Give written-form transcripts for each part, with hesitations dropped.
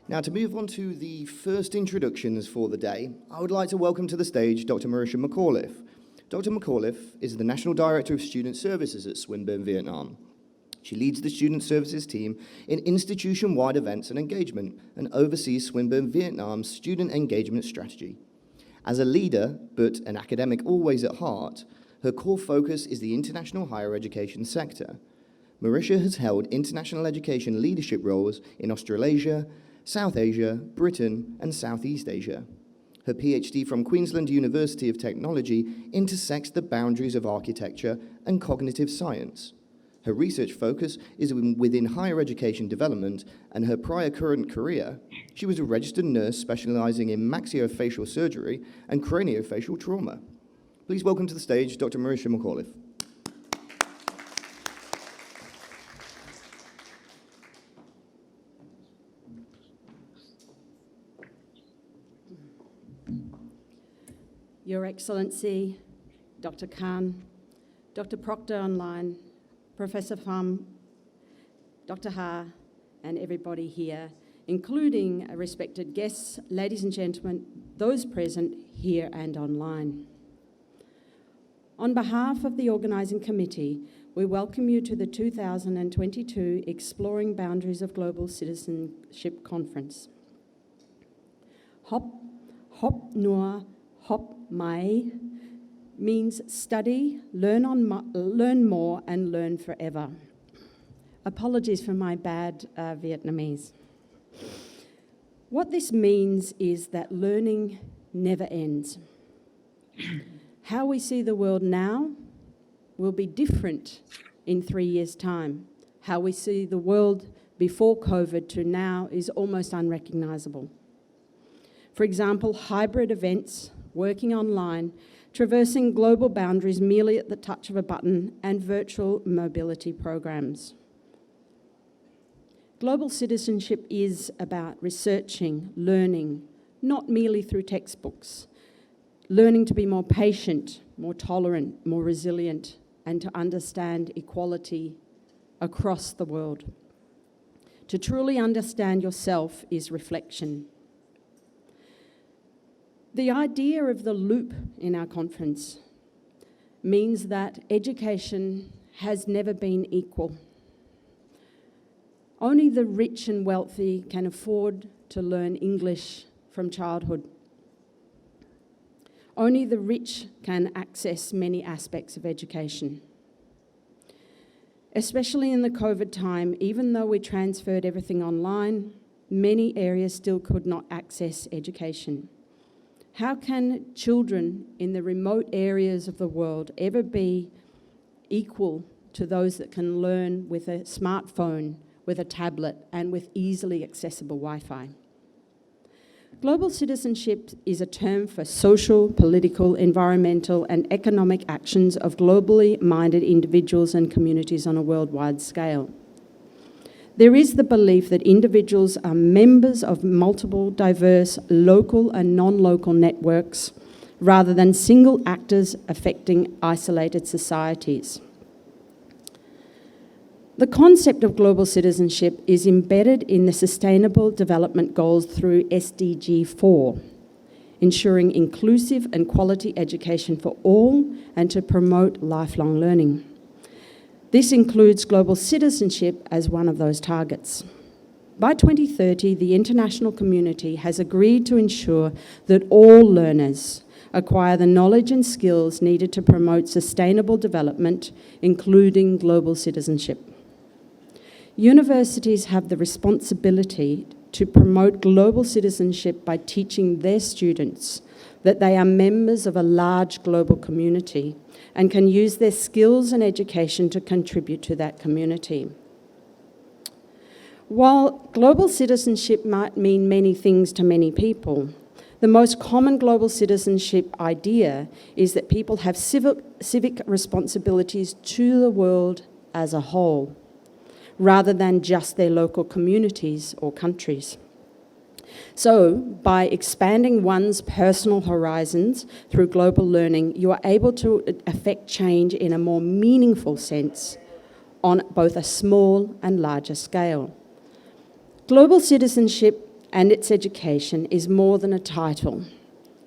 Now, to move on to the first introductions for the day, I would like to welcome to the stage Dr. Marisha McAuliffe. Dr. McAuliffe is the National Director of Student Services at Swinburne, Vietnam. She leads the Student Services team in institution-wide events and engagement and oversees Swinburne Vietnam's student engagement strategy. As a leader, but an academic always at heart, her core focus is the international higher education sector. Marisha has held international education leadership roles in Australasia, South Asia, Britain, and Southeast Asia. Her PhD from Queensland University of Technology intersects the boundaries of architecture and cognitive science. Her research focus is within higher education development, and her prior current career, she was a registered nurse specializing in maxillofacial surgery and craniofacial trauma. Please welcome to the stage Dr. Marisha McAuliffe. Your Excellency, Dr. Khan, Dr. Proctor online, Professor Pham, Dr. Ha, and everybody here, including respected guests, ladies and gentlemen, those present here and online. On behalf of the organising committee, we welcome you to the 2022 Exploring Boundaries of Global Citizenship Conference. Hop Noa Hop Mai means study, learn more, and learn forever. Apologies for my bad Vietnamese. What this means is that learning never ends. How we see the world now will be different in 3 years' time. How we see the world before COVID to now is almost unrecognisable. For example, hybrid events, working online, traversing global boundaries merely at the touch of a button, and virtual mobility programs. Global citizenship is about researching, learning, not merely through textbooks, learning to be more patient, more tolerant, more resilient, and to understand equality across the world. To truly understand yourself is reflection. The idea of the loop in our conference means that education has never been equal. Only the rich and wealthy can afford to learn English from childhood. Only the rich can access many aspects of education. Especially in the COVID time, even though we transferred everything online, many areas still could not access education. How can children in the remote areas of the world ever be equal to those that can learn with a smartphone, with a tablet, and with easily accessible Wi-Fi? Global citizenship is a term for social, political, environmental, and economic actions of globally minded individuals and communities on a worldwide scale. There is the belief that individuals are members of multiple, diverse, local and non-local networks, rather than single actors affecting isolated societies. The concept of global citizenship is embedded in the Sustainable Development Goals through SDG 4, ensuring inclusive and quality education for all and to promote lifelong learning. This includes global citizenship as one of those targets. By 2030, the international community has agreed to ensure that all learners acquire the knowledge and skills needed to promote sustainable development, including global citizenship. Universities have the responsibility to promote global citizenship by teaching their students that they are members of a large global community and can use their skills and education to contribute to that community. While global citizenship might mean many things to many people, the most common global citizenship idea is that people have civic responsibilities to the world as a whole, rather than just their local communities or countries. So, by expanding one's personal horizons through global learning, you are able to affect change in a more meaningful sense on both a small and larger scale. Global citizenship and its education is more than a title.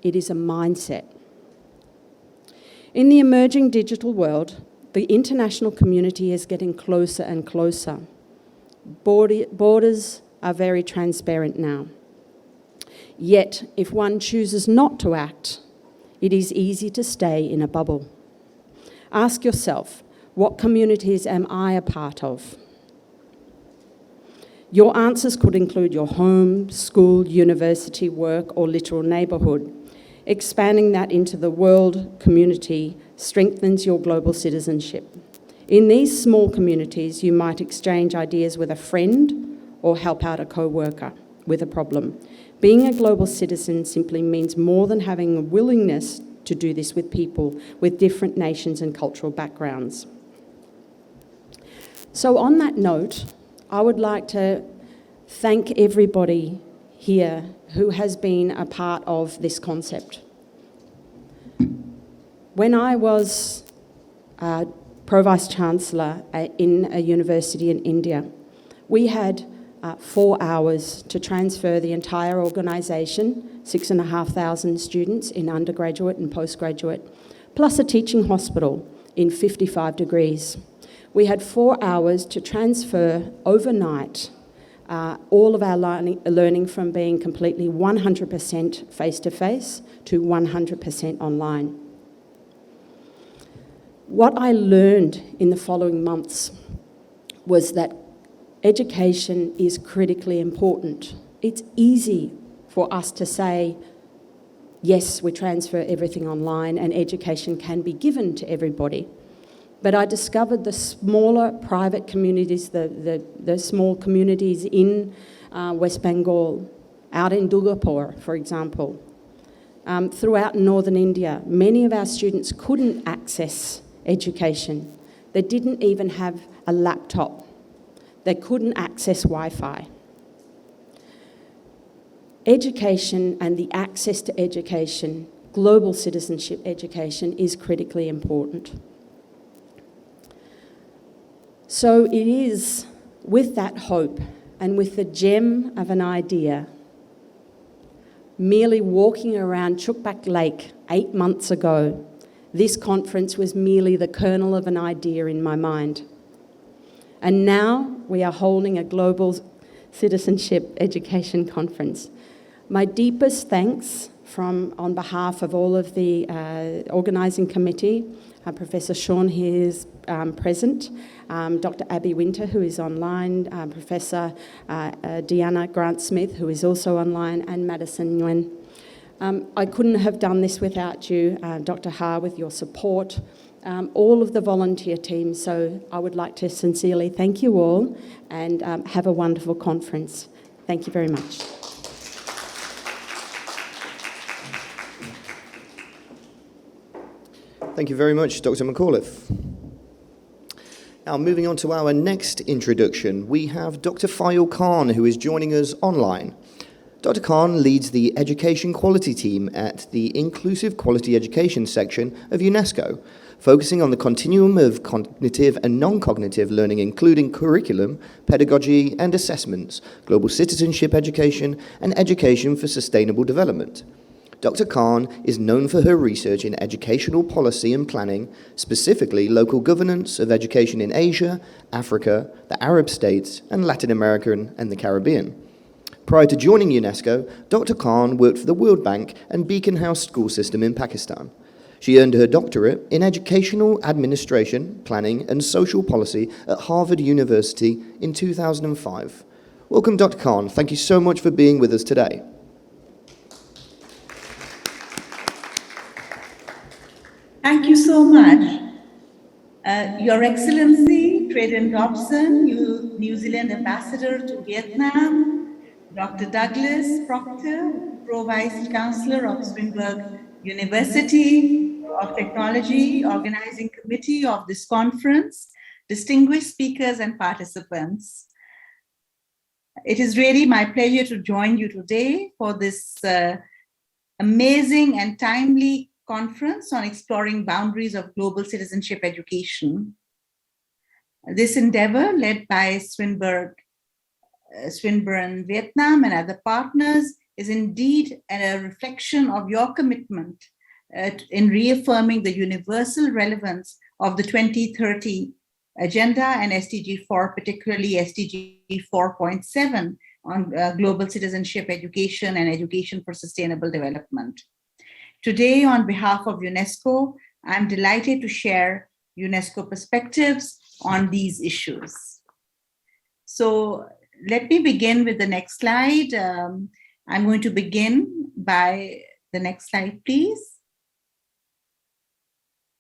It is a mindset. In the emerging digital world, the international community is getting closer and closer. Borders are very transparent now. Yet, if one chooses not to act, it is easy to stay in a bubble. Ask yourself, what communities am I a part of? Your answers could include your home, school, university, work, or literal neighbourhood. Expanding that into the world community strengthens your global citizenship. In these small communities, you might exchange ideas with a friend or help out a co-worker with a problem. Being a global citizen simply means more than having a willingness to do this with people with different nations and cultural backgrounds. So on that note, I would like to thank everybody here who has been a part of this concept. When I was Pro Vice Chancellor in a university in India, we had 4 hours to transfer the entire organisation, 6,500 students in undergraduate and postgraduate, plus a teaching hospital in 55 degrees. We had 4 hours to transfer overnight all of our learning from being completely 100% face-to-face to 100% online. What I learned in the following months was that education is critically important. It's easy for us to say, yes, we transfer everything online and education can be given to everybody. But I discovered the smaller private communities, the small communities in West Bengal, out in Durgapur, for example, throughout northern India, many of our students couldn't access education. They didn't even have a laptop. They couldn't access Wi-Fi. Education and the access to education, global citizenship education, is critically important. So it is with that hope and with the gem of an idea, merely walking around Chukbak Lake 8 months ago, this conference was merely the kernel of an idea in my mind. And now we are holding a global citizenship education conference. My deepest thanks on behalf of all of the organising committee, Professor Sean here is present, Dr. Abby Winter, who is online, Professor Deanna Grant-Smith, who is also online, and Madison Nguyen. I couldn't have done this without you, Dr. Ha, with your support, all of the volunteer team. So I would like to sincerely thank you all and have a wonderful conference. Thank you very much. Thank you very much, Dr. McAuliffe. Now, moving on to our next introduction, we have Dr. Fayal Khan, who is joining us online. Dr. Khan leads the Education Quality Team at the Inclusive Quality Education section of UNESCO, focusing on the continuum of cognitive and non-cognitive learning, including curriculum, pedagogy and assessments, global citizenship education, and education for sustainable development. Dr. Khan is known for her research in educational policy and planning, specifically local governance of education in Asia, Africa, the Arab states, and Latin America and the Caribbean. Prior to joining UNESCO, Dr. Khan worked for the World Bank and Beacon House school system in Pakistan. She earned her doctorate in educational administration, planning, and social policy at Harvard University in 2005. Welcome, Dr. Khan. Thank you so much for being with us today. Thank you so much. Your Excellency, Trayden Dobson, New Zealand Ambassador to Vietnam, Dr. Douglas Proctor, Pro Vice Chancellor of Swinburne University of Technology, Organizing Committee of this conference, distinguished speakers and participants. It is really my pleasure to join you today for this amazing and timely conference on exploring boundaries of global citizenship education. This endeavor, led by Swinburne Swinburne, Vietnam, and other partners is indeed a reflection of your commitment in reaffirming the universal relevance of the 2030 Agenda and SDG 4, particularly SDG 4.7 on global citizenship education and education for sustainable development. Today, on behalf of UNESCO, I'm delighted to share UNESCO perspectives on these issues. So let me begin with the next slide. I'm going to begin by the next slide, please.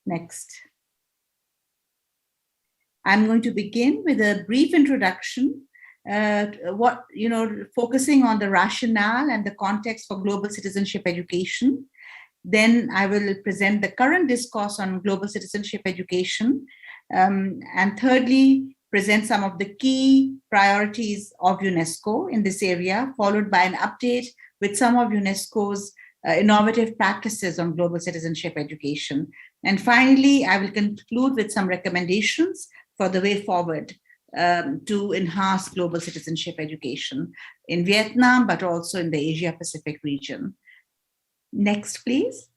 Next. I'm going to begin with a brief introduction, focusing on the rationale and the context for global citizenship education. Then I will present the current discourse on global citizenship education. And thirdly, present some of the key priorities of UNESCO in this area, followed by an update with some of UNESCO's innovative practices on global citizenship education. And finally, I will conclude with some recommendations for the way forward to enhance global citizenship education in Vietnam, but also in the Asia-Pacific region. Next, please.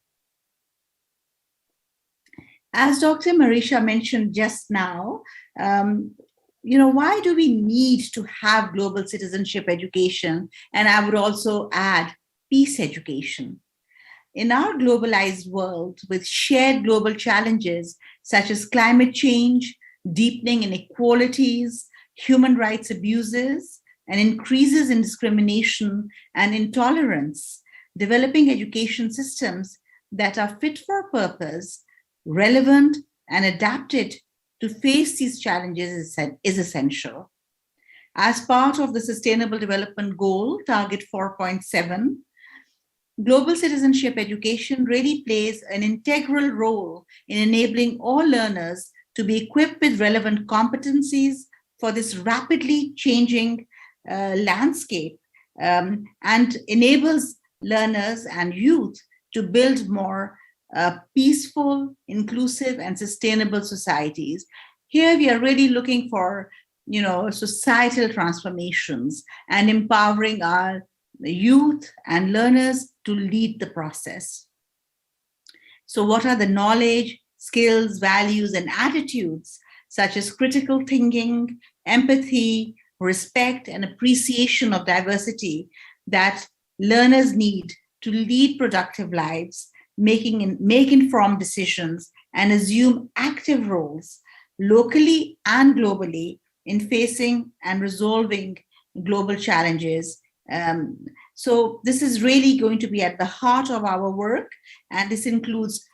As Dr. Marisha mentioned just now, why do we need to have global citizenship education? And I would also add peace education. In our globalized world with shared global challenges such as climate change, deepening inequalities, human rights abuses, and increases in discrimination and intolerance, developing education systems that are fit for purpose, relevant, and adapted to face these challenges is essential. As part of the Sustainable Development Goal, Target 4.7, global citizenship education really plays an integral role in enabling all learners to be equipped with relevant competencies for this rapidly changing landscape and enables learners and youth to build more peaceful, inclusive, and sustainable societies. Here we are really looking for, societal transformations and empowering our youth and learners to lead the process. So what are the knowledge, skills, values, and attitudes such as critical thinking, empathy, respect, and appreciation of diversity that learners need to lead productive lives, make informed decisions, and assume active roles locally and globally in facing and resolving global challenges. So this is really going to be at the heart of our work, and this includes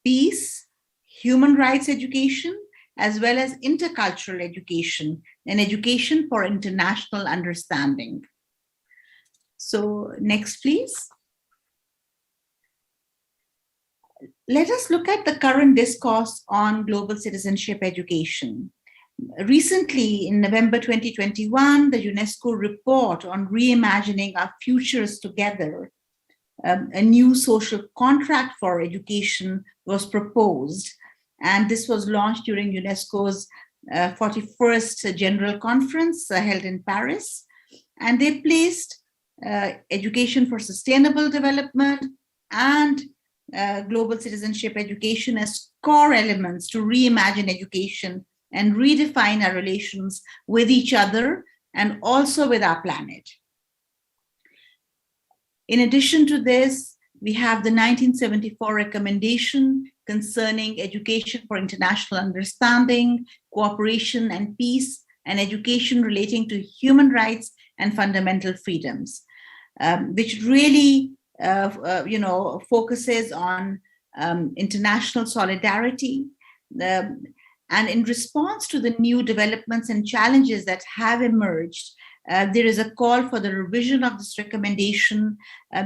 peace, human rights education, as well as intercultural education and education for international understanding. So next, please. Let us look at the current discourse on global citizenship education. Recently, in November 2021, the UNESCO report on reimagining our futures together, a new social contract for education was proposed. And this was launched during UNESCO's 41st General Conference held in Paris. And they placed education for sustainable development and global citizenship education as core elements to reimagine education and redefine our relations with each other and also with our planet. In addition to this, we have the 1974 recommendation concerning education for international understanding, cooperation and peace, and education relating to human rights and fundamental freedoms, which really focuses on international solidarity. And in response to the new developments and challenges that have emerged, there is a call for the revision of this recommendation.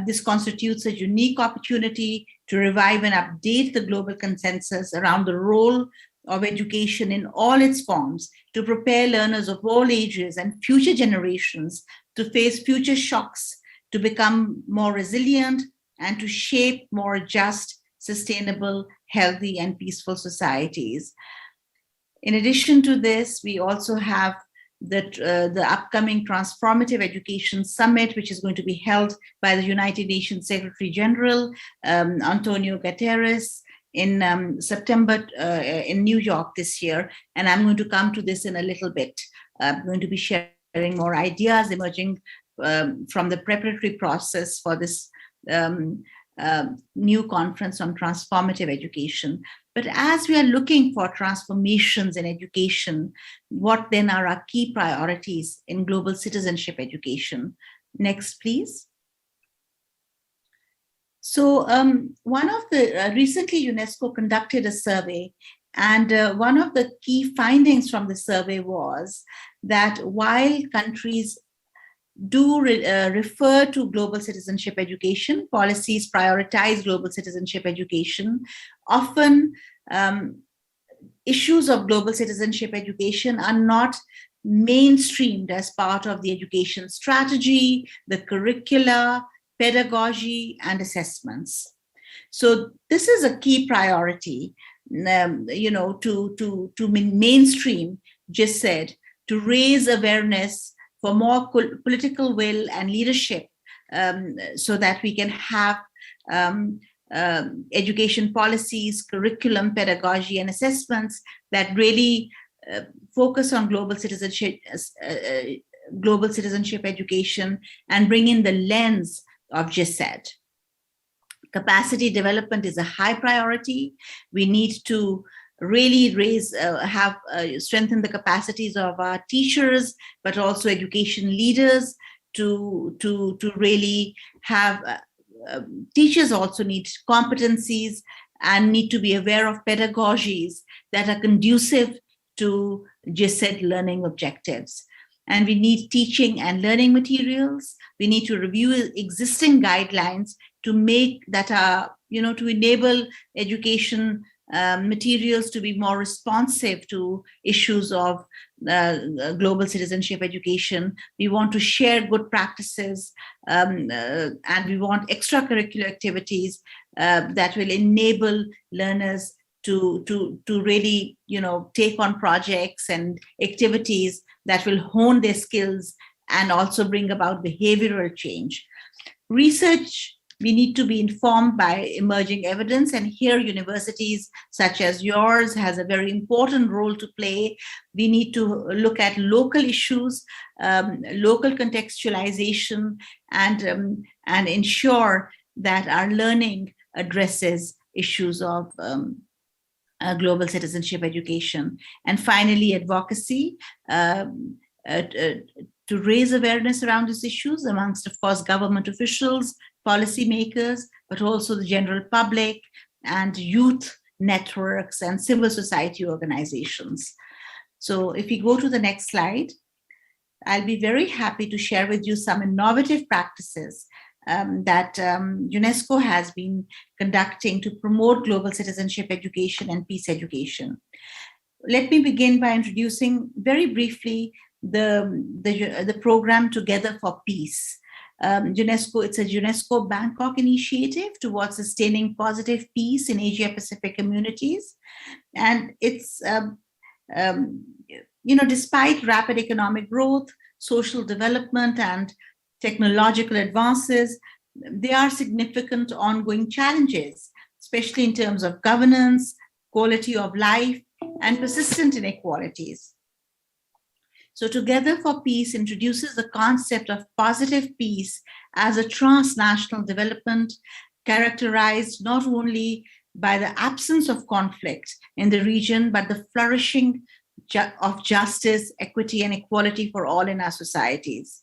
This constitutes a unique opportunity to revive and update the global consensus around the role of education in all its forms to prepare learners of all ages and future generations to face future shocks, to become more resilient, and to shape more just, sustainable, healthy, and peaceful societies. In addition to this, we also have the upcoming Transformative Education Summit, which is going to be held by the United Nations Secretary General, Antonio Guterres, in September in New York this year. And I'm going to come to this in a little bit. I'm going to be sharing more ideas emerging from the preparatory process for this new conference on transformative education. But as we are looking for transformations in education, what then are our key priorities in global citizenship education? Next, please. So one of the, recently UNESCO conducted a survey, and one of the key findings from the survey was that while countries do refer to global citizenship education, policies prioritize global citizenship education, often issues of global citizenship education are not mainstreamed as part of the education strategy, the curricula, pedagogy, and assessments. So this is a key priority, to mainstream GCED, to raise awareness for more political will and leadership, so that we can have education policies, curriculum, pedagogy, and assessments that really focus on global citizenship education and bring in the lens of GCED. Capacity development is a high priority. We need to really strengthen the capacities of our teachers, but also education leaders to really have, teachers also need competencies and need to be aware of pedagogies that are conducive to GCED learning objectives. And we need teaching and learning materials. We need to review existing guidelines to make that to enable education materials to be more responsive to issues of global citizenship education. We want to share good practices, and we want extracurricular activities that will enable learners to really take on projects and activities that will hone their skills and also bring about behavioral change. Research, we need to be informed by emerging evidence, and here universities such as yours has a very important role to play. We need to look at local issues, local contextualization, and ensure that our learning addresses issues of global citizenship education. And finally, advocacy, to raise awareness around these issues amongst, of course, government officials, policymakers, but also the general public and youth networks and civil society organizations. So if we go to the next slide, I'll be very happy to share with you some innovative practices that UNESCO has been conducting to promote global citizenship education and peace education. Let me begin by introducing very briefly the program Together for Peace. It's a UNESCO Bangkok initiative towards sustaining positive peace in Asia-Pacific communities. And it's, despite rapid economic growth, social development, and technological advances, there are significant ongoing challenges, especially in terms of governance, quality of life, and persistent inequalities. So Together for Peace introduces the concept of positive peace as a transnational development characterized not only by the absence of conflict in the region, but the flourishing of justice, equity, and equality for all in our societies.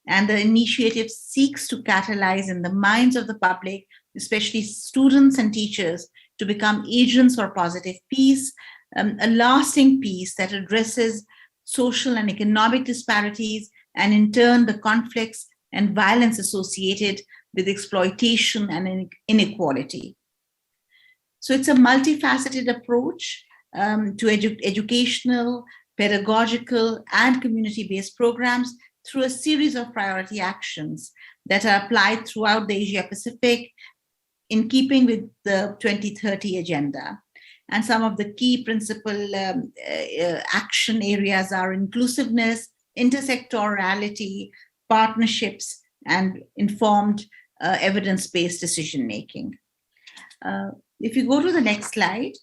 And the initiative seeks to catalyze in the minds of the public, especially students and teachers, to become agents for positive peace, a lasting peace that addresses social and economic disparities, and in turn, the conflicts and violence associated with exploitation and inequality. So it's a multifaceted approach to educational, pedagogical, and community-based programs through a series of priority actions that are applied throughout the Asia-Pacific in keeping with the 2030 agenda. And some of the key principal action areas are inclusiveness, intersectorality, partnerships, and informed evidence-based decision-making. If you go to the next slide,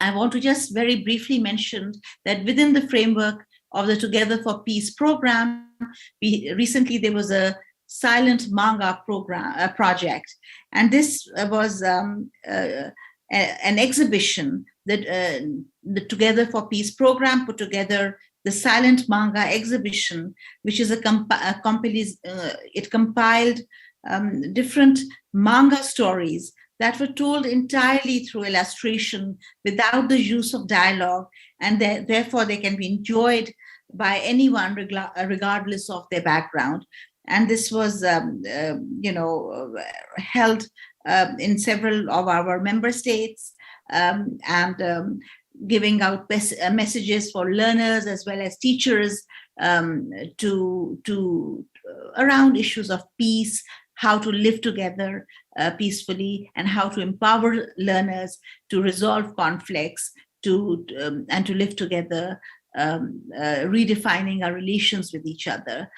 I want to just very briefly mention that within the framework of the Together for Peace program, recently there was a silent manga project, and this was an exhibition that the Together for Peace program put together the silent manga exhibition, which is it compiled different manga stories that were told entirely through illustration without the use of dialogue, and therefore they can be enjoyed by anyone regardless of their background. And this was held in several of our member states, and giving out messages for learners as well as teachers around issues of peace, how to live together peacefully, and how to empower learners to resolve conflicts, and to live together, redefining our relations with each other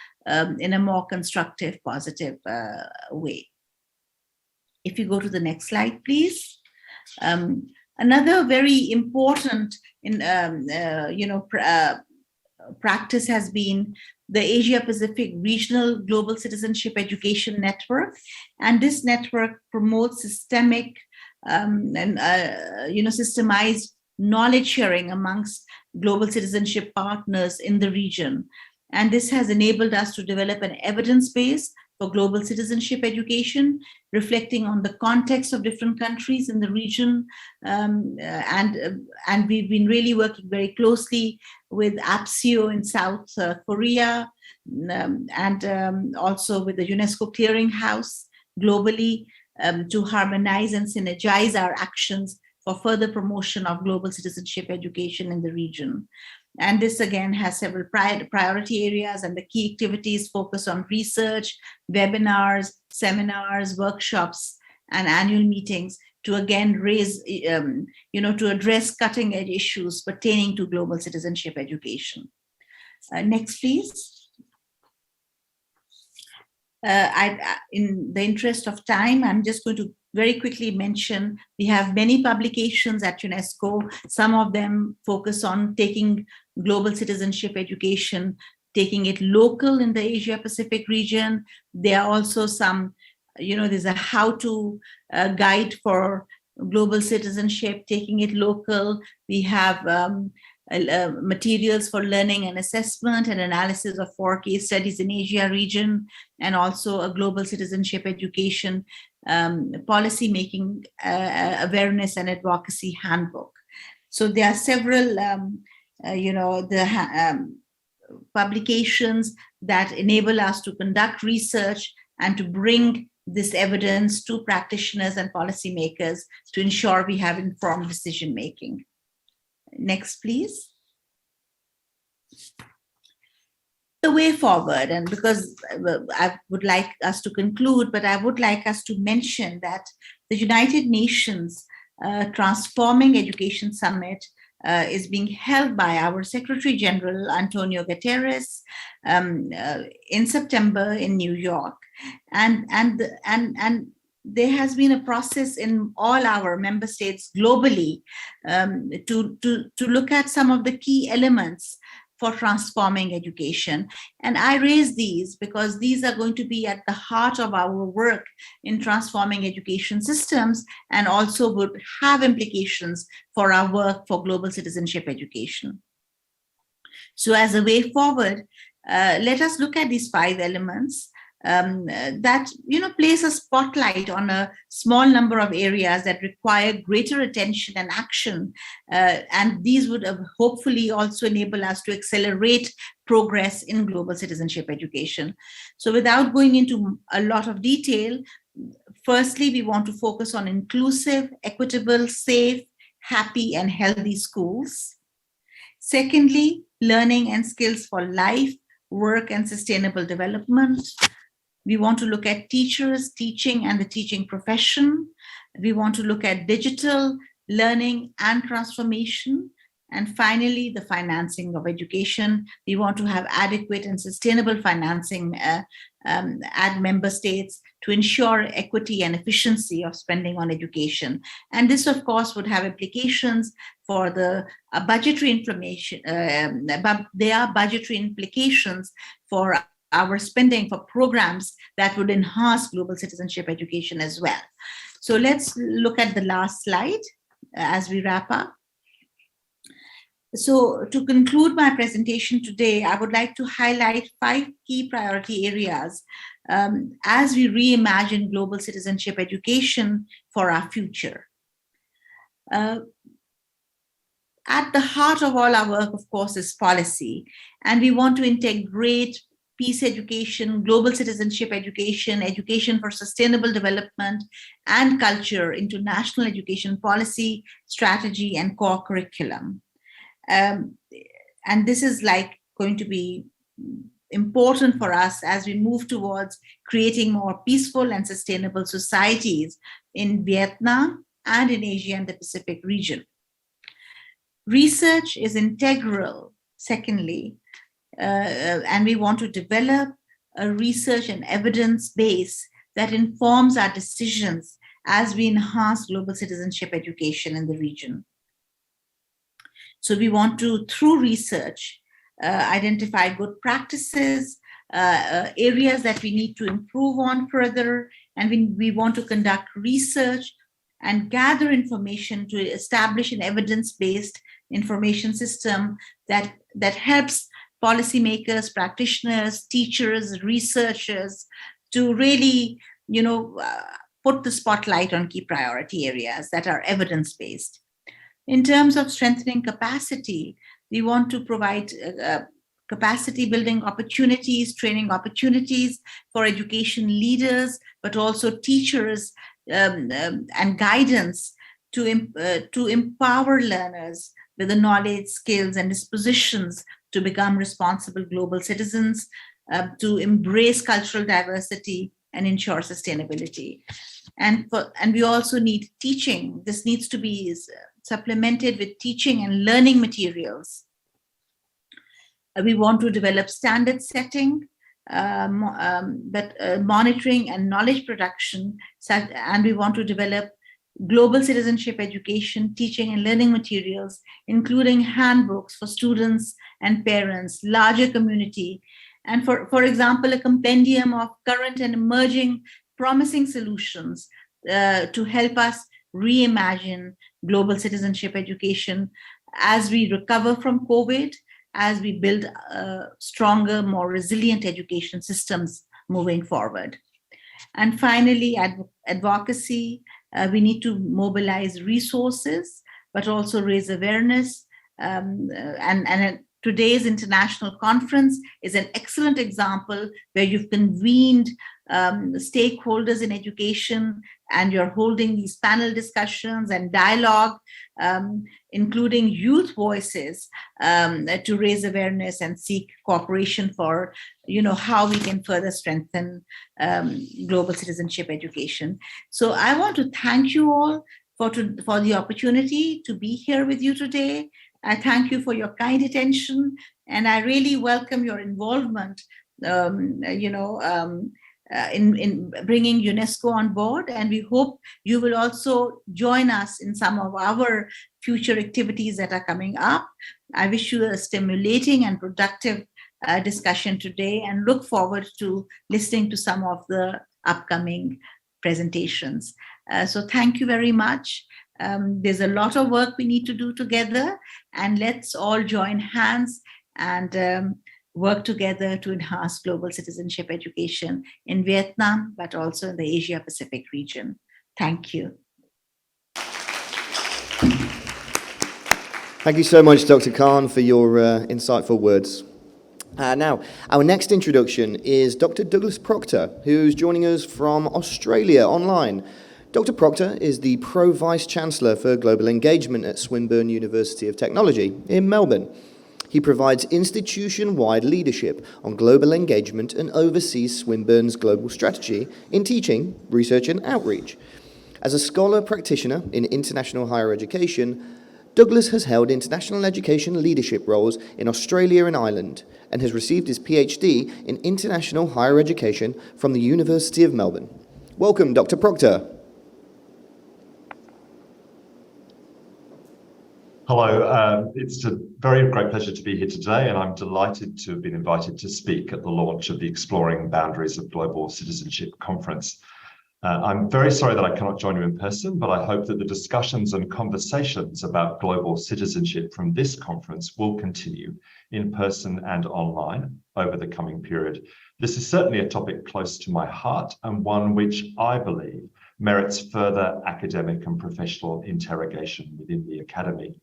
in a more constructive, positive way. If you go to the next slide, please. Another very important practice has been the Asia Pacific Regional Global Citizenship Education Network, and this network promotes systemic systemized knowledge sharing amongst global citizenship partners in the region. And this has enabled us to develop an evidence base for global citizenship education, reflecting on the context of different countries in the region. And we've been really working very closely with APSIO in South Korea, and also with the UNESCO Clearinghouse globally, to harmonize and synergize our actions for further promotion of global citizenship education in the region. And this again has several priority areas, and the key activities focus on research, webinars, seminars, workshops, and annual meetings to again raise, to address cutting edge issues pertaining to global citizenship education. Next, please. In the interest of time, I'm just going to very quickly mention, we have many publications at UNESCO. Some of them focus on taking global citizenship education, taking it local in the Asia Pacific region. There are also some, there's a how-to guide for global citizenship, taking it local. We have materials for learning and assessment and analysis of 4 case studies in Asia region, and also a global citizenship education policy making awareness and advocacy handbook. So there are several, publications that enable us to conduct research and to bring this evidence to practitioners and policymakers to ensure we have informed decision making. Next, please. The way forward, and because I would like us to conclude, but I would like us to mention that the United Nations Transforming Education Summit is being held by our Secretary General, Antonio Guterres, in September in New York. And there has been a process in all our member states globally to look at some of the key elements for transforming education. And I raise these because these are going to be at the heart of our work in transforming education systems, and also would have implications for our work for global citizenship education. So as a way forward, let us look at these 5 elements that place a spotlight on a small number of areas that require greater attention and action, and these would hopefully also enable us to accelerate progress in global citizenship education. So without going into a lot of detail, firstly, we want to focus on inclusive, equitable, safe, happy, and healthy schools. Secondly, learning and skills for life, work, and sustainable development. We want to look at teachers, teaching, and the teaching profession. We want to look at digital learning and transformation. And finally, the financing of education. We want to have adequate and sustainable financing at member states to ensure equity and efficiency of spending on education. And this, of course, would have implications for the budgetary information, but there are budgetary implications for our spending for programs that would enhance global citizenship education as well. So let's look at the last slide as we wrap up. So to conclude my presentation today, I would like to highlight 5 key priority areas as we reimagine global citizenship education for our future. At the heart of all our work, of course, is policy, and we want to integrate peace education, global citizenship education, education for sustainable development, and culture into national education policy, strategy, and core curriculum. And this is going to be important for us as we move towards creating more peaceful and sustainable societies in Vietnam and in Asia and the Pacific region. Research is integral, secondly, and we want to develop a research and evidence base that informs our decisions as we enhance global citizenship education in the region. So we want to, through research, identify good practices, areas that we need to improve on further, and we want to conduct research and gather information to establish an evidence-based information system that helps policymakers, practitioners, teachers, researchers to really, put the spotlight on key priority areas that are evidence-based. In terms of strengthening capacity, we want to provide capacity building opportunities, training opportunities for education leaders, but also teachers and guidance to empower learners with the knowledge, skills, and dispositions to become responsible global citizens, to embrace cultural diversity and ensure sustainability. And we also need teaching. This needs to be supplemented with teaching and learning materials. We want to develop standard setting, monitoring and knowledge production, and we want to develop global citizenship education, teaching and learning materials, including handbooks for students and parents, larger community, and for example, a compendium of current and emerging promising solutions to help us reimagine global citizenship education as we recover from COVID, as we build stronger, more resilient education systems moving forward. And finally, advocacy. We need to mobilize resources, but also raise awareness. And today's international conference is an excellent example where you've convened stakeholders in education, and you're holding these panel discussions and dialogue, including youth voices, to raise awareness and seek cooperation for, how we can further strengthen global citizenship education. So I want to thank you all for the opportunity to be here with you today. I thank you for your kind attention, and I really welcome your involvement, in bringing UNESCO on board, and we hope you will also join us in some of our future activities that are coming up. I wish you a stimulating and productive discussion today, and look forward to listening to some of the upcoming presentations. So thank you very much. There's a lot of work we need to do together, and let's all join hands and work together to enhance global citizenship education in Vietnam, but also in the Asia Pacific region. Thank you. Thank you so much, Dr. Khan, for your insightful words. Now, our next introduction is Dr. Douglas Proctor, who's joining us from Australia online. Dr. Proctor is the Pro Vice Chancellor for Global Engagement at Swinburne University of Technology in Melbourne. He provides institution-wide leadership on global engagement and oversees Swinburne's global strategy in teaching, research and outreach. As a scholar practitioner in international higher education, Douglas has held international education leadership roles in Australia and Ireland and has received his PhD in international higher education from the University of Melbourne. Welcome, Dr. Proctor. Hello, it's a very great pleasure to be here today, and I'm delighted to have been invited to speak at the launch of the Exploring Boundaries of Global Citizenship conference. I'm very sorry that I cannot join you in person, but I hope that the discussions and conversations about global citizenship from this conference will continue in person and online over the coming period. This is certainly a topic close to my heart and one which I believe merits further academic and professional interrogation within the academy.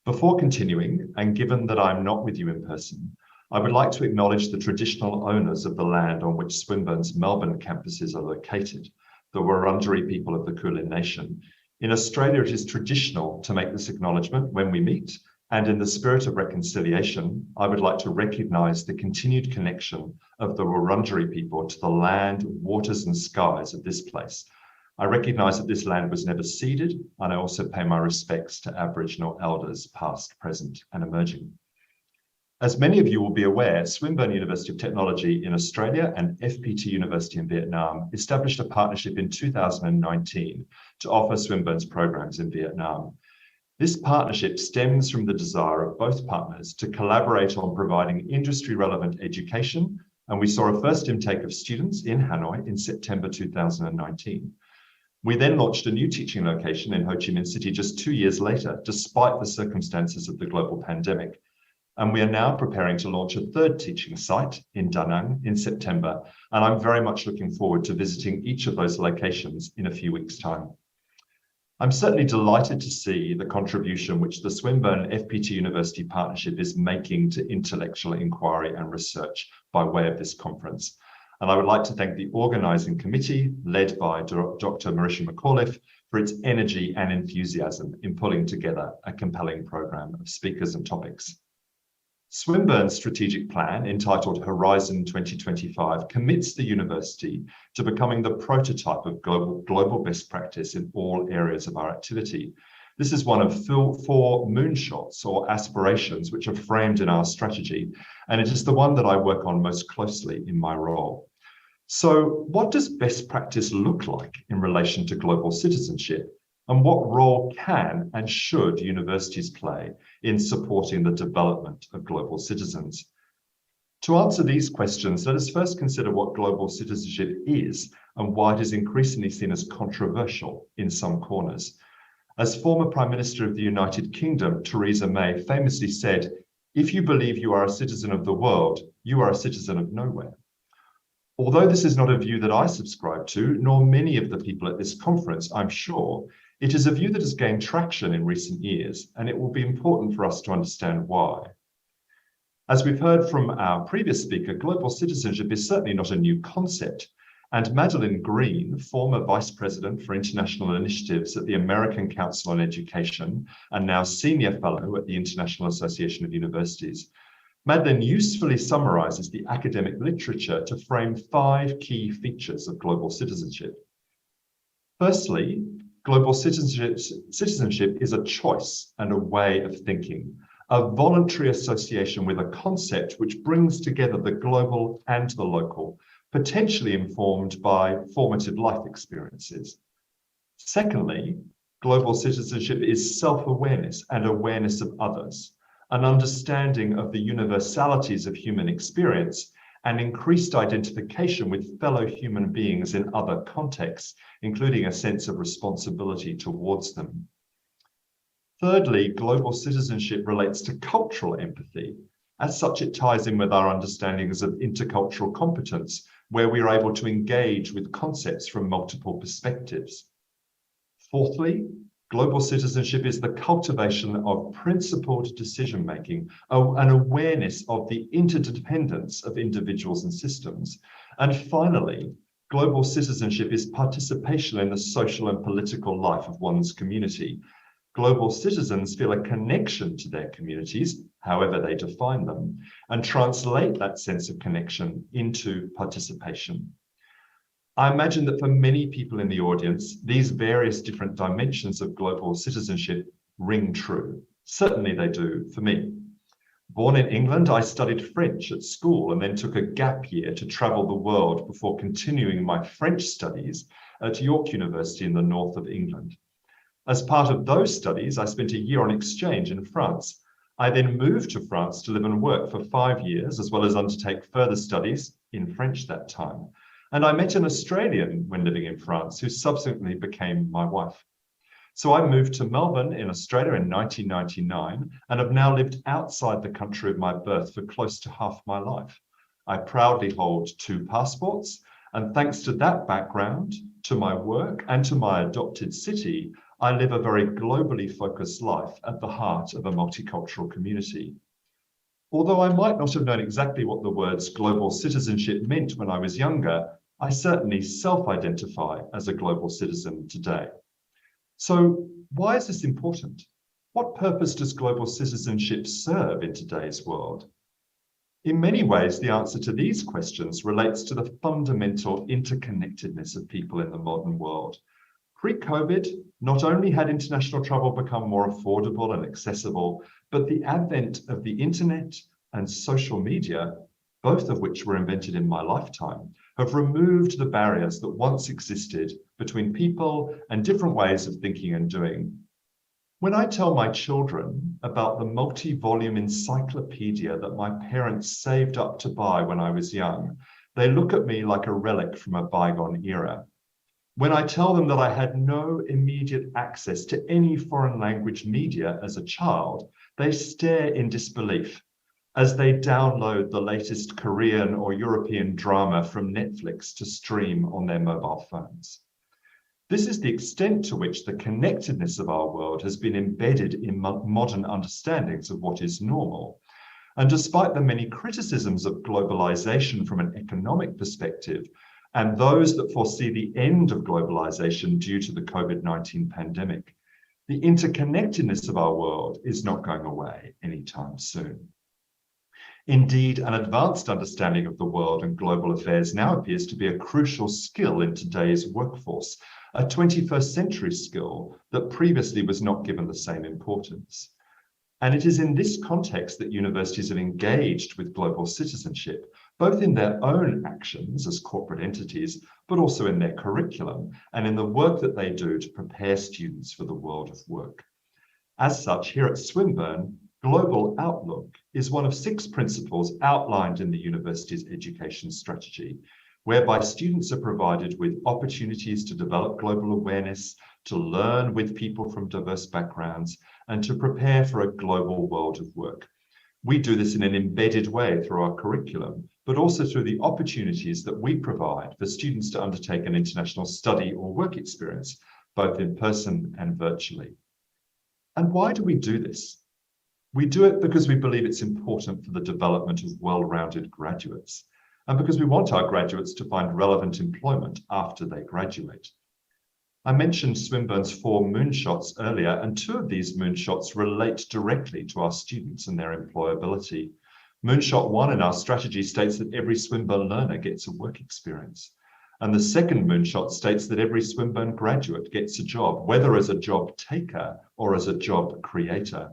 Before continuing, and given that I'm not with you in person, I would like to acknowledge the traditional owners of the land on which Swinburne's Melbourne campuses are located, the Wurundjeri people of the Kulin Nation. In Australia, it is traditional to make this acknowledgement when we meet, and in the spirit of reconciliation, I would like to recognise the continued connection of the Wurundjeri people to the land, waters and skies of this place. I recognise that this land was never ceded, and I also pay my respects to Aboriginal elders past, present and emerging. As many of you will be aware, Swinburne University of Technology in Australia and FPT University in Vietnam established a partnership in 2019 to offer Swinburne's programs in Vietnam. This partnership stems from the desire of both partners to collaborate on providing industry-relevant education, and we saw a first intake of students in Hanoi in September 2019. We then launched a new teaching location in Ho Chi Minh City just 2 years later, despite the circumstances of the global pandemic. And we are now preparing to launch a third teaching site in Da Nang in September. And I'm very much looking forward to visiting each of those locations in a few weeks' time. I'm certainly delighted to see the contribution which the Swinburne FPT University partnership is making to intellectual inquiry and research by way of this conference. And I would like to thank the organising committee, led by Dr. Marisha McAuliffe, for its energy and enthusiasm in pulling together a compelling programme of speakers and topics. Swinburne's strategic plan, entitled Horizon 2025, commits the university to becoming the prototype of global best practice in all areas of our activity. This is one of 4 moonshots or aspirations which are framed in our strategy, and it is the one that I work on most closely in my role. So what does best practice look like in relation to global citizenship? And what role can and should universities play in supporting the development of global citizens? To answer these questions, let us first consider what global citizenship is and why it is increasingly seen as controversial in some corners. As former Prime Minister of the United Kingdom, Theresa May, famously said, "If you believe you are a citizen of the world, you are a citizen of nowhere." Although this is not a view that I subscribe to, nor many of the people at this conference, I'm sure, it is a view that has gained traction in recent years, and it will be important for us to understand why. As we've heard from our previous speaker, global citizenship is certainly not a new concept. And Madeleine Green, former Vice President for International Initiatives at the American Council on Education and now Senior Fellow at the International Association of Universities, Madeleine usefully summarises the academic literature to frame 5 key features of global citizenship. Firstly, global citizenship is a choice and a way of thinking, a voluntary association with a concept which brings together the global and the local, potentially informed by formative life experiences. Secondly, global citizenship is self-awareness and awareness of others, an understanding of the universalities of human experience and increased identification with fellow human beings in other contexts, including a sense of responsibility towards them. Thirdly, global citizenship relates to cultural empathy. As such, it ties in with our understandings of intercultural competence, where we are able to engage with concepts from multiple perspectives. Fourthly, global citizenship is the cultivation of principled decision-making, an awareness of the interdependence of individuals and systems. And finally, global citizenship is participation in the social and political life of one's community. Global citizens feel a connection to their communities, however they define them, and translate that sense of connection into participation. I imagine that for many people in the audience, these various different dimensions of global citizenship ring true. Certainly they do for me. Born in England, I studied French at school and then took a gap year to travel the world before continuing my French studies at York University in the north of England. As part of those studies, I spent a year on exchange in France. I then moved to France to live and work for 5 years, as well as undertake further studies in French that time. And I met an Australian when living in France who subsequently became my wife. So I moved to Melbourne in Australia in 1999 and have now lived outside the country of my birth for close to half my life. I proudly hold 2 passports, and thanks to that background, to my work and to my adopted city, I live a very globally focused life at the heart of a multicultural community. Although I might not have known exactly what the words global citizenship meant when I was younger, I certainly self-identify as a global citizen today. So why is this important? What purpose does global citizenship serve in today's world? In many ways, the answer to these questions relates to the fundamental interconnectedness of people in the modern world. Pre-COVID, not only had international travel become more affordable and accessible, but the advent of the internet and social media, both of which were invented in my lifetime, have removed the barriers that once existed between people and different ways of thinking and doing. When I tell my children about the multi-volume encyclopedia that my parents saved up to buy when I was young, they look at me like a relic from a bygone era. When I tell them that I had no immediate access to any foreign language media as a child, they stare in disbelief as they download the latest Korean or European drama from Netflix to stream on their mobile phones. This is the extent to which the connectedness of our world has been embedded in modern understandings of what is normal. And despite the many criticisms of globalization from an economic perspective, and those that foresee the end of globalization due to the COVID-19 pandemic, the interconnectedness of our world is not going away anytime soon. Indeed, an advanced understanding of the world and global affairs now appears to be a crucial skill in today's workforce, a 21st century skill that previously was not given the same importance. And it is in this context that universities have engaged with global citizenship, both in their own actions as corporate entities, but also in their curriculum and in the work that they do to prepare students for the world of work. As such, here at Swinburne, Global Outlook is one of 6 principles outlined in the university's education strategy, whereby students are provided with opportunities to develop global awareness, to learn with people from diverse backgrounds, and to prepare for a global world of work. We do this in an embedded way through our curriculum, but also through the opportunities that we provide for students to undertake an international study or work experience, both in person and virtually. And why do we do this? We do it because we believe it's important for the development of well-rounded graduates, and because we want our graduates to find relevant employment after they graduate. I mentioned Swinburne's 4 moonshots earlier, and 2 of these moonshots relate directly to our students and their employability. Moonshot 1 in our strategy states that every Swinburne learner gets a work experience. And the second moonshot states that every Swinburne graduate gets a job, whether as a job taker or as a job creator.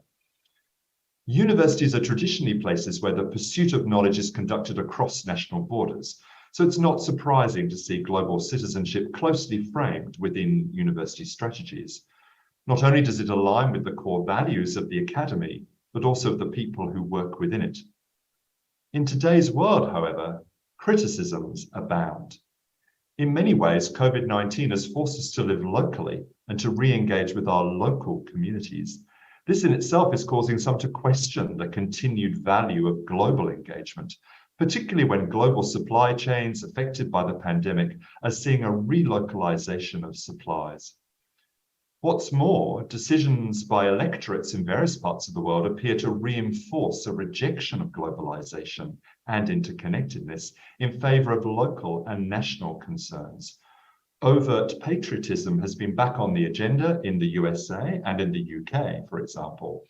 Universities are traditionally places where the pursuit of knowledge is conducted across national borders. So it's not surprising to see global citizenship closely framed within university strategies. Not only does it align with the core values of the academy, but also of the people who work within it. In today's world, however, criticisms abound. In many ways, COVID-19 has forced us to live locally and to re-engage with our local communities. This in itself is causing some to question the continued value of global engagement, particularly when global supply chains affected by the pandemic are seeing a relocalization of supplies. What's more, decisions by electorates in various parts of the world appear to reinforce a rejection of globalization and interconnectedness in favor of local and national concerns. Overt patriotism has been back on the agenda in the USA and in the UK, for example,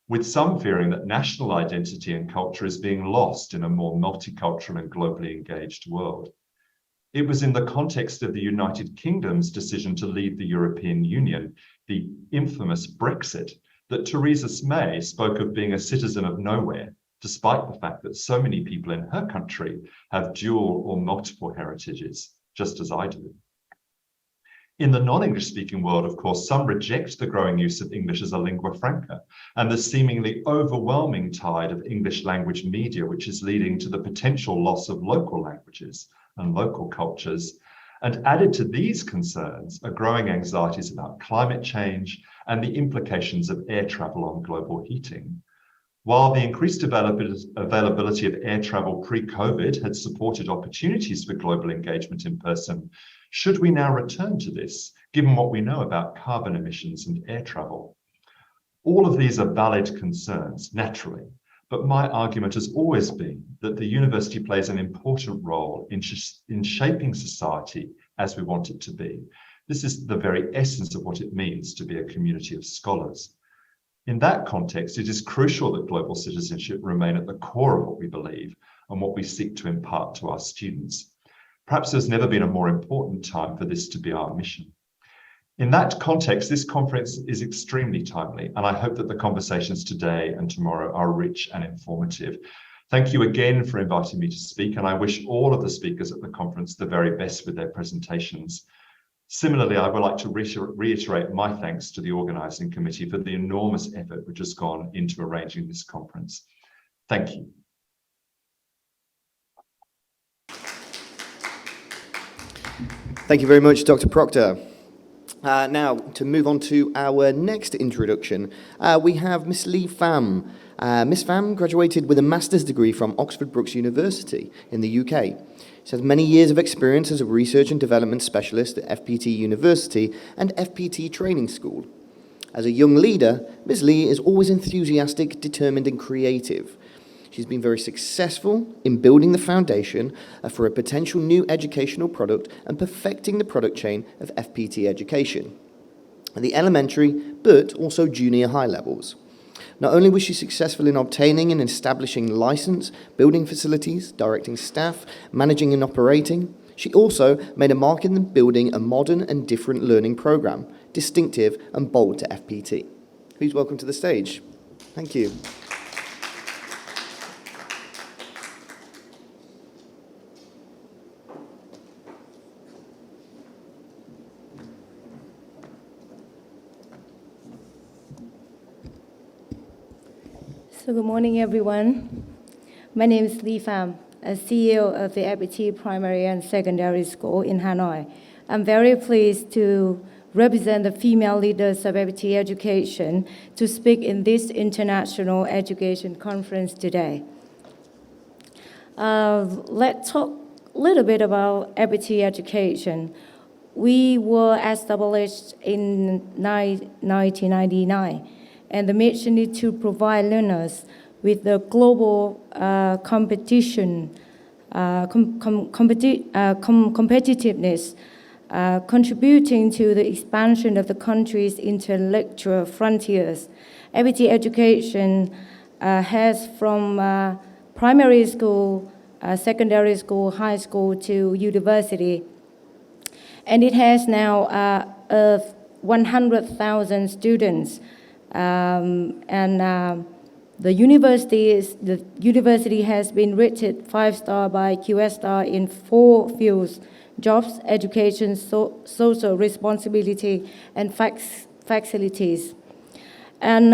with some fearing that national identity and culture is being lost in a more multicultural and globally engaged world. It was in the context of the United Kingdom's decision to leave the European Union, the infamous Brexit, that Theresa May spoke of being a citizen of nowhere, despite the fact that so many people in her country have dual or multiple heritages, just as I do. In the non-English speaking world, of course, some reject the growing use of English as a lingua franca and the seemingly overwhelming tide of English language media, which is leading to the potential loss of local languages and local cultures. And added to these concerns are growing anxieties about climate change and the implications of air travel on global heating. While the increased availability of air travel pre-COVID had supported opportunities for global engagement in person, should we now return to this, given what we know about carbon emissions and air travel? All of these are valid concerns, naturally, but my argument has always been that the university plays an important role in shaping society as we want it to be. This is the very essence of what it means to be a community of scholars. In that context, it is crucial that global citizenship remain at the core of what we believe and what we seek to impart to our students. Perhaps there's never been a more important time for this to be our mission. In that context, this conference is extremely timely, and I hope that the conversations today and tomorrow are rich and informative. Thank you again for inviting me to speak, and I wish all of the speakers at the conference the very best with their presentations. Similarly, I would like to reiterate my thanks to the organising committee for the enormous effort which has gone into arranging this conference. Thank you. Thank you very much, Dr. Proctor. Now, to move on to our next introduction, we have Miss Lee Pham. Miss Pham graduated with a master's degree from Oxford Brookes University in the UK. She has many years of experience as a research and development specialist at FPT University and FPT Training School. As a young leader, Ms. Lee is always enthusiastic, determined and creative. She's been very successful in building the foundation for a potential new educational product and perfecting the product chain of FPT education at the elementary, but also junior high levels. Not only was she successful in obtaining and establishing license, building facilities, directing staff, managing and operating, she also made a mark in building a modern and different learning program, distinctive and bold to FPT. Please welcome to the stage. Thank you. So good morning, everyone. My name is Lee Pham, CEO of the FPT Primary and Secondary School in Hanoi. I'm very pleased to represent the female leaders of FPT education to speak in this international education conference today. Let's talk a little bit about FPT education. We were established in 1999. And the mission is to provide learners with the global competitiveness, contributing to the expansion of the country's intellectual frontiers. FPT education has from primary school, secondary school, high school to university. And it has now 100,000 students. The university has been rated 5-star by QS in 4 fields: jobs, education, social responsibility, and facilities. And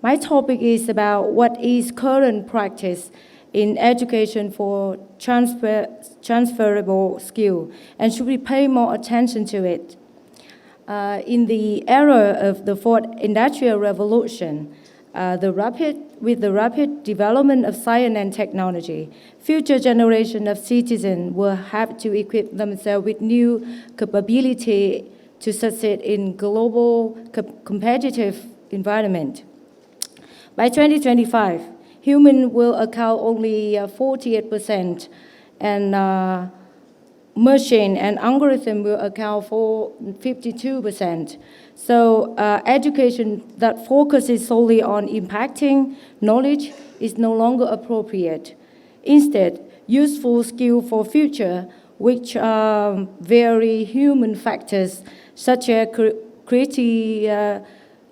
my topic is about what is current practice in education for transferable skill, and should we pay more attention to it? In the era of the fourth industrial revolution, with the rapid development of science and technology, future generation of citizens will have to equip themselves with new capability to succeed in global competitive environment. By 2025, human will account only 48%, and machine and algorithm will account for 52%. So education that focuses solely on impacting knowledge is no longer appropriate. Instead, useful skill for future, which are very human factors such as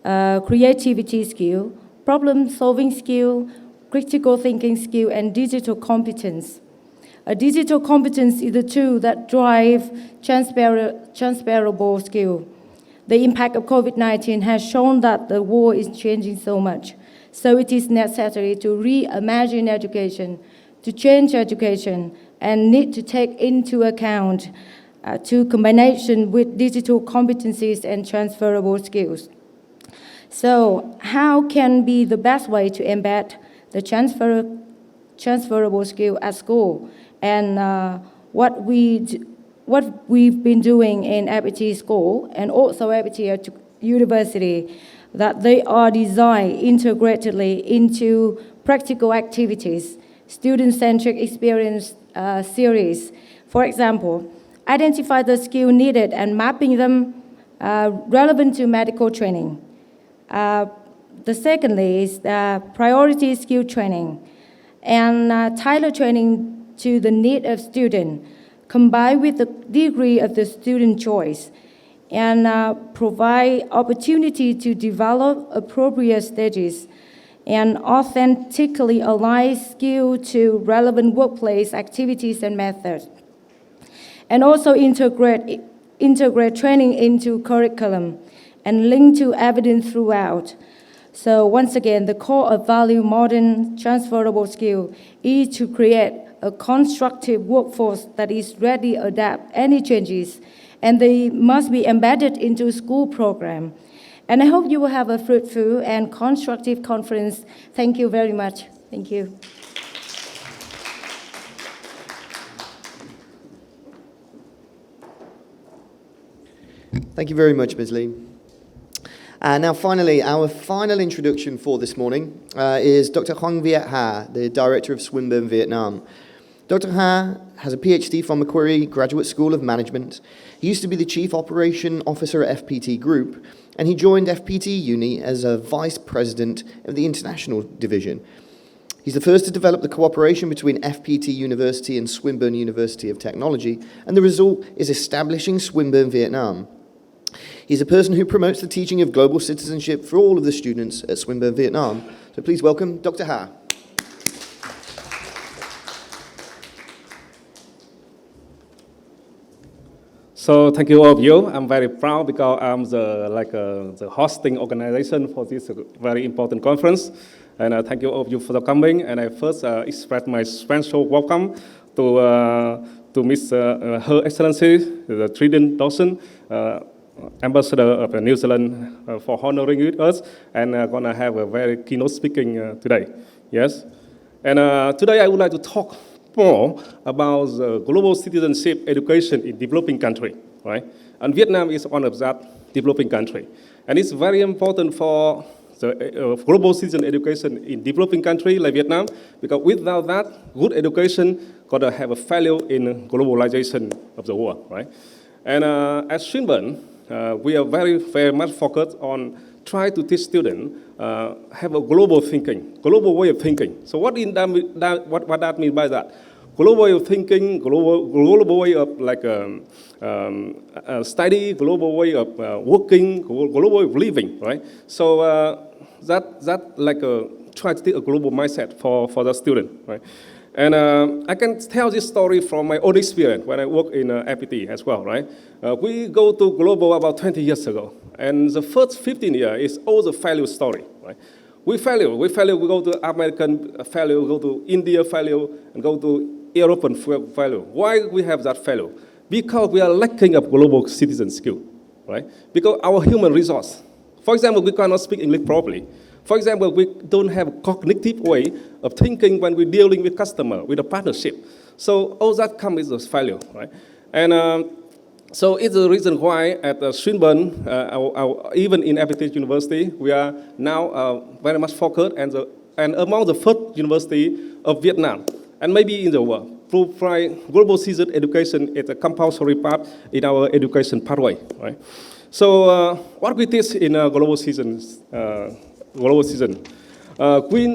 creativity skill, problem-solving skill, critical thinking skill, and digital competence. A digital competence is the tool that drive transferable skill. The impact of COVID-19 has shown that the world is changing so much. So it is necessary to reimagine education, to change education, and need to take into account to combination with digital competencies and transferable skills. So how can be the best way to embed the transferable skill at school? And what we've been doing in FET school and also FET University, that they are designed integratedly into practical activities, student-centric experience series. For example, identify the skill needed and mapping them relevant to medical training. The secondly is priority skill training and tailor training to the need of student, combined with the degree of the student choice, and provide opportunity to develop appropriate stages and authentically align skill to relevant workplace activities and methods. And also integrate training into curriculum and link to evidence throughout. So once again, the core of value modern transferable skill is to create a constructive workforce that is ready to adapt any changes, and they must be embedded into school program. And I hope you will have a fruitful and constructive conference. Thank you very much. Thank you. Thank you very much, Ms. Lee. And now finally, our final introduction for this morning is Dr. Hoang Viet Ha, the Director of Swinburne, Vietnam. Dr. Ha has a PhD from Macquarie Graduate School of Management. He used to be the Chief Operation Officer at FPT Group, and he joined FPT Uni as a Vice President of the International Division. He's the first to develop the cooperation between FPT University and Swinburne University of Technology, and the result is establishing Swinburne, Vietnam. He's a person who promotes the teaching of global citizenship for all of the students at Swinburne, Vietnam. So please welcome Dr. Ha. So thank you all of you. I'm very proud because I'm the hosting organization for this very important conference. And thank you all of you for coming. And I first express my special welcome to Miss Her Excellency, the Trident Dawson, Ambassador of New Zealand, for honoring with us, and gonna have a very keynote speaking today. Yes, and today I would like to talk more about the global citizenship education in developing country, right? And Vietnam is one of that developing country, and it's very important for the global citizen education in developing country like Vietnam, because without that, good education gotta have a value in globalization of the world, right? And at Swinburne, we are very much focused on try to teach students have a global thinking, global way of thinking. So what that means by that? Global way of thinking, global way of study, global way of working, global way of living, right? So try to take a global mindset for the student, right? And I can tell this story from my own experience when I work in FPT as well, right? We go to global about 20 years ago, and the first 15 years is all the value story, right? We go to American value, go to India value, and go to European value. Why we have that value? Because we are lacking of global citizen skill, right? Because our human resource, for example, we cannot speak English properly. For example, we don't have a cognitive way of thinking when we're dealing with customer, with a partnership. So all that comes with value, right? And so it's the reason why at Swinburne, even in FPT University, we are now very much focused and among the first university of Vietnam, and maybe in the world, to provide global citizen education is a compulsory part in our education pathway, right? So what we teach in global citizen, we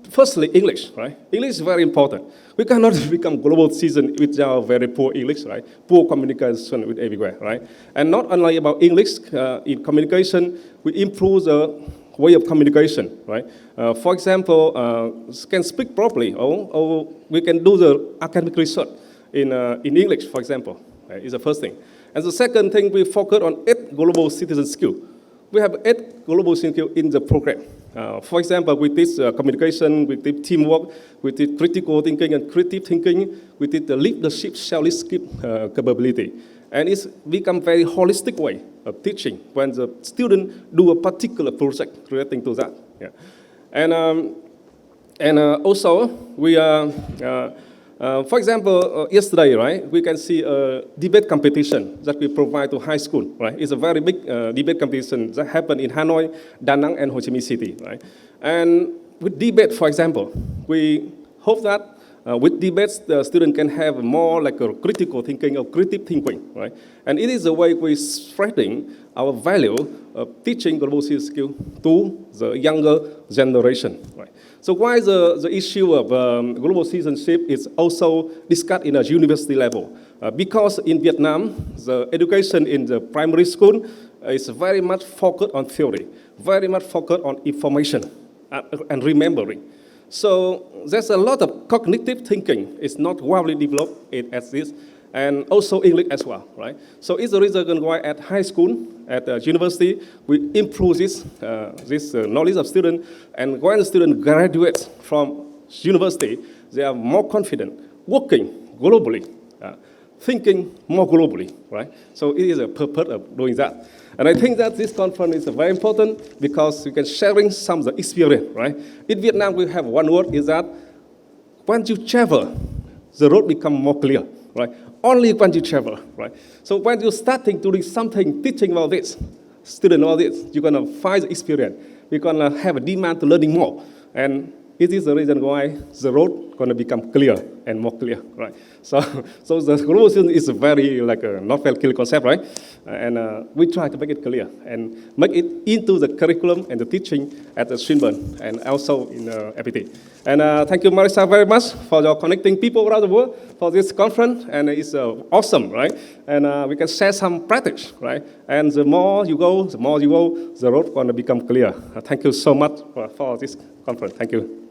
firstly, English, right? English is very important. We cannot become global citizen without very poor English, right? Poor communication with everywhere, right? And not only about English, in communication, we improve the way of communication, right? For example, can speak properly, or we can do the academic research in English, for example, right, is the first thing. And the second thing, we focus on 8 global citizen skills. We have 8 global citizen skills in the program. For example, we teach communication, we teach teamwork, we teach critical thinking and creative thinking, we teach the leadership, self-leadership capability. And it's become very holistic way of teaching when the student do a particular project relating to that. Yeah. And also, we for example, yesterday, right, we can see a debate competition that we provide to high school, right? It's a very big debate competition that happened in Hanoi, Da Nang, and Ho Chi Minh City, right? And with debate, for example, we hope that with debates, the student can have more like a critical thinking or creative thinking, right? And it is a way we're spreading our value of teaching global citizen skill to the younger generation, right? So why the issue of global citizenship is also discussed in a university level? Because in Vietnam, the education in the primary school is very much focused on theory, very much focused on information and remembering. So there's a lot of cognitive thinking. It's not widely developed as this, and also English as well, right? So it's the reason why at high school, at university, we improve this knowledge of students, and when the student graduates from university, they are more confident, working globally, thinking more globally, right? So it is a purpose of doing that. And I think that this conference is very important because you can sharing some of the experience, right? In Vietnam, we have one word is that when you travel, the road become more clear, right? Only when you travel, right? So when you're starting to do something, teaching about this, student about this, you're gonna find the experience. You're gonna have a demand to learning more. And it is the reason why the road gonna become clear and more clear, right? So the global citizen is a very like a not very clear concept, right? And we try to make it clear and make it into the curriculum and the teaching at the Swinburne and also in FPT. And thank you, Marisa, very much for your connecting people around the world for this conference. And it's awesome, right? And we can share some practice, right? And the more you go, the road gonna become clear. Thank you so much for this conference. Thank you.